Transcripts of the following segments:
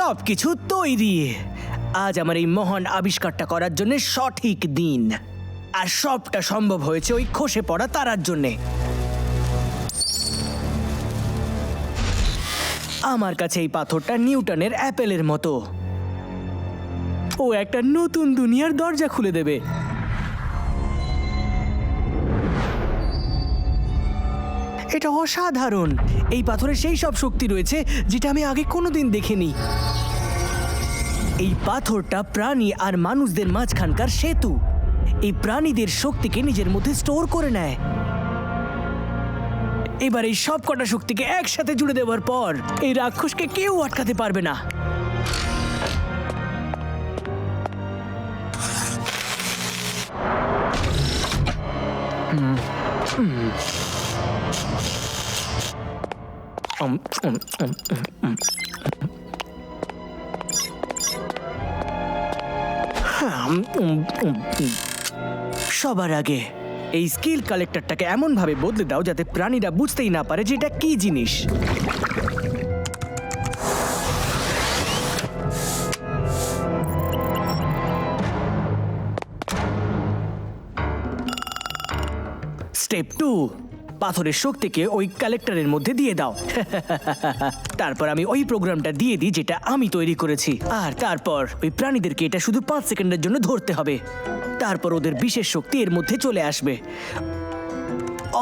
সবকিছু তৈরি। আজ আমার এই মহান আবিষ্কারটা করার জন্য সঠিক দিন, আর সবটা সম্ভব হয়েছে ওই খসে পড়া তারার জন্যে। আমার কাছে এই পাথরটা নিউটনের অ্যাপেলের মতো। ও একটা নতুন দুনিয়ার দরজা খুলে দেবে। এটা অসাধারণ। এই পাথরে সেই সব শক্তি রয়েছে যেটা আমি আগে কোনোদিন দেখিনি। এই পাথরটা প্রাণী আর মানুষদের মাঝখানকার সেতু। এই প্রাণীদের শক্তিকে নিজের মধ্যে স্টোর করে নেয়। এবার এই সব কটা শক্তিকে একসাথে জুড়ে দেওয়ার পর এই রাক্ষসকে কেউ আটকাতে পারবে না। সবার আগে এই স্কিল কালেক্টরটাকে এমন ভাবে বদলে দাও যাতে প্রাণীরা বুঝতেই না পারে যে এটা কি জিনিস। স্টেপ 2, পাথরের শক্তিকে ওই কালেক্টরের মধ্যে দিয়ে দাও। তারপর আমি ওই প্রোগ্রামটা দিয়ে দিই যেটা আমি তৈরি করেছি, আর তারপর ওই প্রাণীদেরকে এটা শুধু 5 সেকেন্ডের জন্য ধরতে হবে। তারপর ওদের বিশেষ শক্তি এর মধ্যে চলে আসবে।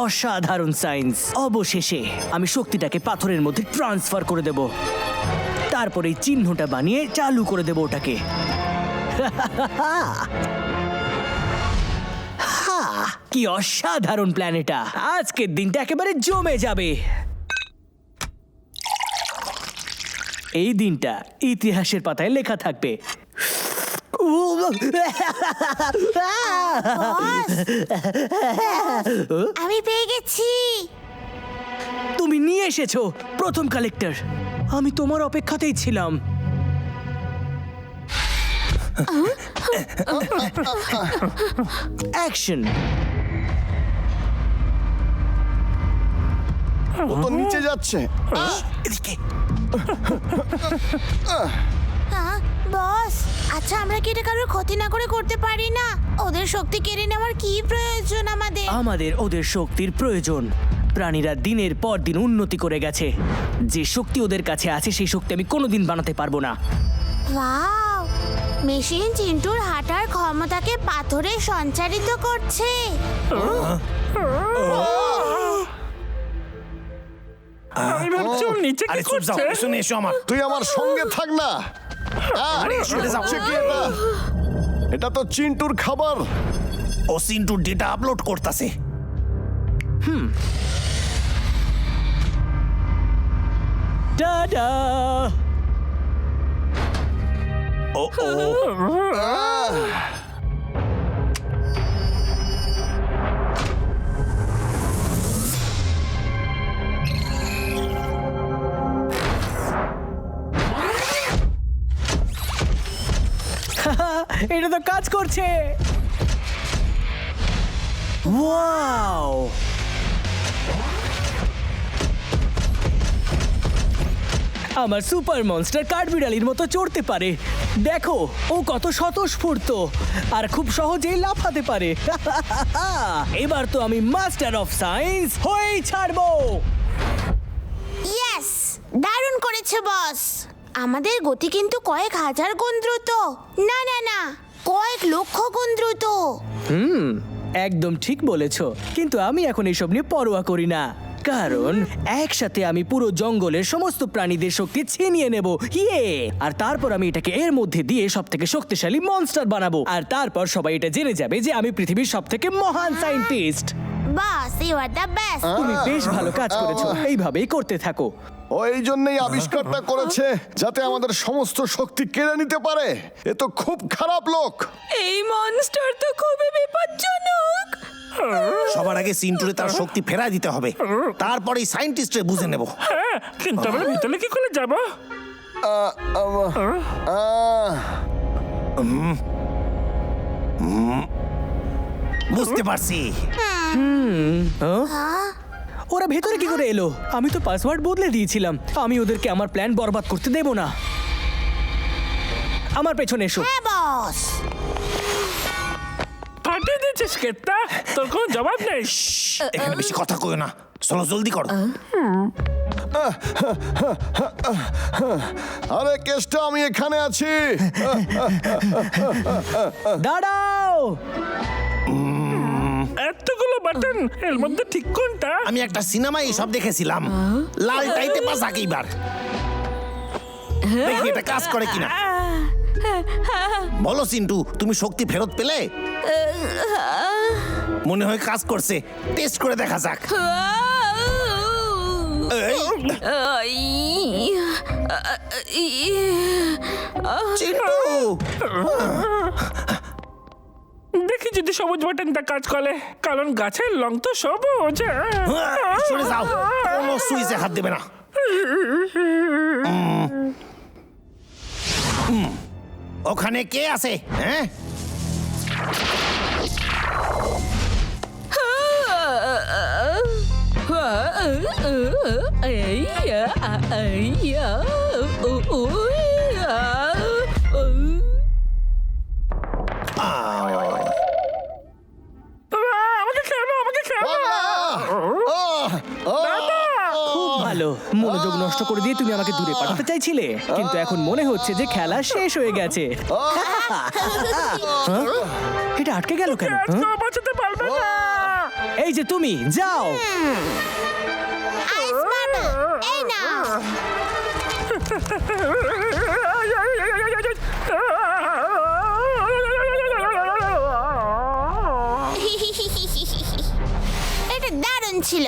অসাধারণ সায়েন্স। অবশেষে আমি শক্তিটাকে পাথরের মধ্যে ট্রান্সফার করে দেব। তারপর এই চিহ্নটা বানিয়ে চালু করে দেব ওটাকে। কি অসাধারণ প্ল্যান এটা। আজকের দিনটা একেবারে জমে যাবে। এই দিনটা ইতিহাসের পাতায় লেখা থাকবে। আমি পেয়ে গেছি। তুমি নিয়ে এসেছো প্রথম কালেক্টর। আমি তোমার অপেক্ষাতেই ছিলাম। অ্যাকশন। ও তো নিচে যাচ্ছে। এদিকে। বস, আচ্ছা আমরা কি এটা কারোর ক্ষতি না করে করতে পারি না? ওদের শক্তি কেড়ে নেওয়ার কি প্রয়োজন আমাদের? আমাদের ওদের শক্তির প্রয়োজন। প্রাণীরা দিনের পর দিন উন্নতি করে গেছে। যে শক্তি ওদের কাছে আছে সেই শক্তি আমি কোনোদিন বানাতে পারবো না। ওয়াও, মেশিন চিন্টুর হাঁটার ক্ষমতাকে পাথরে সঞ্চারিত করছে। আমি ভাবছি নিচে কি করছে? শুনে এসো আমার। তুই আমার সঙ্গে থাক না। হচ্ছে কি এটা? এটা তো চিন্টুর খাবার। ও সিন্টুর ডেটা আপলোড করতেছে। টাটা। ও ও এটা তো কাজ করছে। ওয়াও, আমার সুপার মনস্টার কাঠবিড়ালির মতো চড়তে পারে। দেখো ও কত স্বতঃস্ফূর্ত আর খুব সহজেই লাফাতে পারে। এবার তো আমি মাস্টার অফ সায়েন্স হয়েই ছাড়বো। ইয়েস, দারুণ করেছে বস। আমাদের গতি কিন্তু কয়েক হাজার গুণ দ্রুত। না না না, কয়েক লক্ষ গুণ দ্রুত। একদম ঠিক বলেছো, কিন্তু আমি এখন এইসব নিয়ে পরোয়া করি না, কারণ একসাথে আমি পুরো জঙ্গলের সমস্ত প্রাণীদের শক্তি ছিনিয়ে নেব। ইয়ে! আর তারপর আমি এটাকে এর মধ্যে দিয়ে সবথেকে শক্তিশালী মনস্টার বানাবো, আর তারপর সবাই এটা জেনে যাবে যে আমি পৃথিবীর সবথেকে মহান scientist. Boss, you are the best. তুমি বেশ ভালো কাজ করেছো, এইভাবেই করতে থাকো। ও এই জন্যই আবিষ্কারটা করেছে, যাতে আমাদের সমস্ত শক্তি কেড়ে নিতে পারে। এ তো খুব খারাপ লোক। এই মনস্টার তো খুবই বিপজ্জনক। সবার আগে সিন্টুরে তার শক্তি ফেরায় দিতে হবে, তারপরে সায়েন্টিস্টে বুঝে নেব। হ্যাঁ, কিন্তু আমরা ভিতরে কি করে যাব? বুঝতে পারছি। ওরা ভেতরে কি করে এলো? আমি তো পাসওয়ার্ড বদলে দিয়েছিলাম। আমি ওদেরকে আমার প্ল্যান বরবাদ করতে দেব না। আমার পেছনে এসো। হ্যাঁ বস। ফাটিয়ে দিয়েছিস কেতটা, তোর কোনো জবাব নেই। এখানে বেশি কথা কইও না, চলো জলদি করো। আরে কেষ্টা, আমি এখানে আছি। দাঁড়াও। এতগুলো বাটন, এর মধ্যে ঠিক কোনটা? আমি একটা সিনেমায় সব দেখেছিলাম, লাল টাইতে পাস এইবার দেখি এটা কাজ করে কিনা। বলো সিন্টু, তুমি শক্তি ফেরত পেলে? মনে হয় কাজ করছে, টেস্ট করে দেখা যাক। চিন্টু, দেখি যদি সবুজ বাটনটা কাজ করে, কারণ গাছের রং তো সবুজ। সরে যাও, কোনো সুইচে হাত দেবে না। ওখানে কে আছে? হ্যাঁ, আমাকে খেলো, আমাকে খেলো। খুব ভালো। মনোযোগ নষ্ট করে দিয়ে তুমি আমাকে দূরে পাঠাতে চাইছিলে, কিন্তু এখন মনে হচ্ছে যে খেলা শেষ হয়ে গেছে। হ্যাঁ? এটা আটকে গেল কেন? আজকে হ্যাঁ? বাঁচাতে পারবে না। এই যে তুমি যাও। আইস মার্বেল, এই নাও। এটা দারুণ ছিল।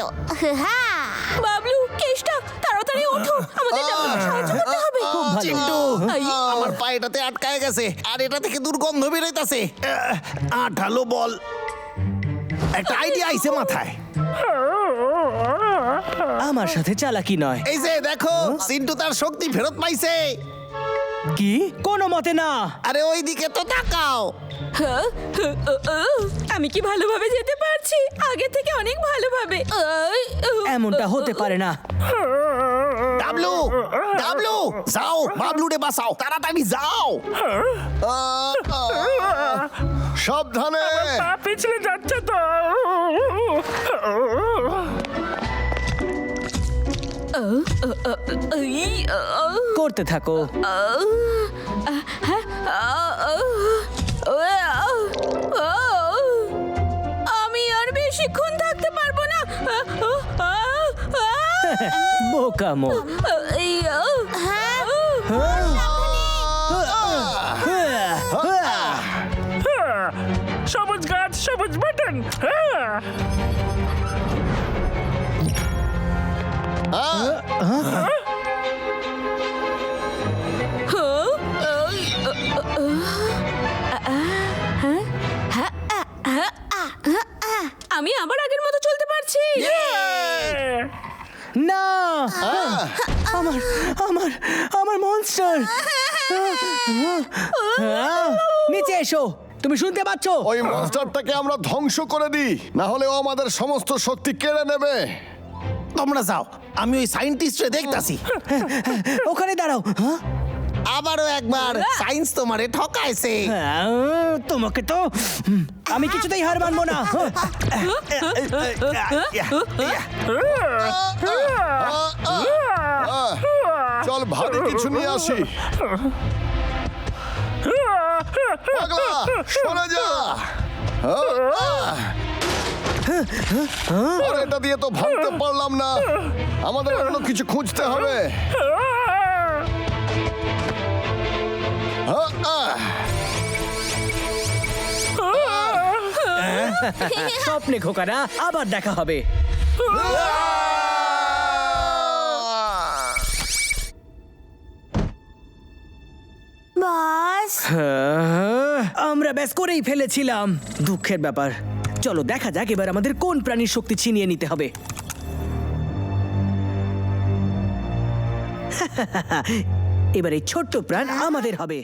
হ্যাঁ বাবলু, কেষ্টা, তাড়াতাড়ি ওঠো, আমাদের ডাবলুকে সাহায্য করতে হবে। খুব ভালো। চিন্টু, আই। আমার পা এটাতে আটকায় গেছে আর এটা থেকে দুর্গন্ধ বেরোইতাছে। আঠালো বল। একটা আইডিয়া আইছে মাথায়। আমার সাথে চালাকি নয়। এই যে দেখো, চিন্টু তার শক্তি ফেরত পাইছে। কি? কোনো মতে না। আরে ওইদিকে তো তাকাও। আমি কি ভালোভাবে যেতে পারছি? আগে থেকে অনেক ভালোভাবে। এমনটা হতে পারে না। ডাবলু, ডাবলু, যাও বাবলুরে বাঁচাও, তাড়াতাড়ি যাও। সাবধানে। পা পিছলে যাচ্ছে তো। করতে থাকো। আমি আর বেশিক্ষণ থাকতে পারবো না। বোকামো। সবুজ গাছ, সবুজ বাটন। হ্যাঁ, আমি আবার আগের মতো চলতে পারছি। না, আমার আমার আমার মনস্টার। নিচে এসো। তুমি শুনতে পাচ্ছ? ওই মনস্টারটাকে আমরা ধ্বংস করে দিই, না হলে ও আমাদের সমস্ত শক্তি কেড়ে নেবে। তোমরা যাও, আমি ওই সায়েন্টিস্টরে দেখতাছি। ওখানে দাঁড়াও। হ্যাঁ? আবারও একবার সায়েন্স তোমারে ঠকাইছে। তোমাকে তো আমি কিছুতেই হার মানবো না। চল ভারী কিছু নিয়ে আসি। পাগলা, সরে যা। আর এটা দিয়ে তো ভাঙতে পারলাম না, আমাদের অন্য কিছু খুঁজতে হবে। স্বপ্নে খোকারা, আবার দেখা হবে। বস, আমরা ব্যাস করেই ফেলেছিলাম। দুঃখের ব্যাপার। চলো দেখা যাক এবার আমাদের কোন প্রাণীর শক্তি ছিনিয়ে নিতে হবে। এবার এই ছোট্ট প্রাণ আমাদের হবে।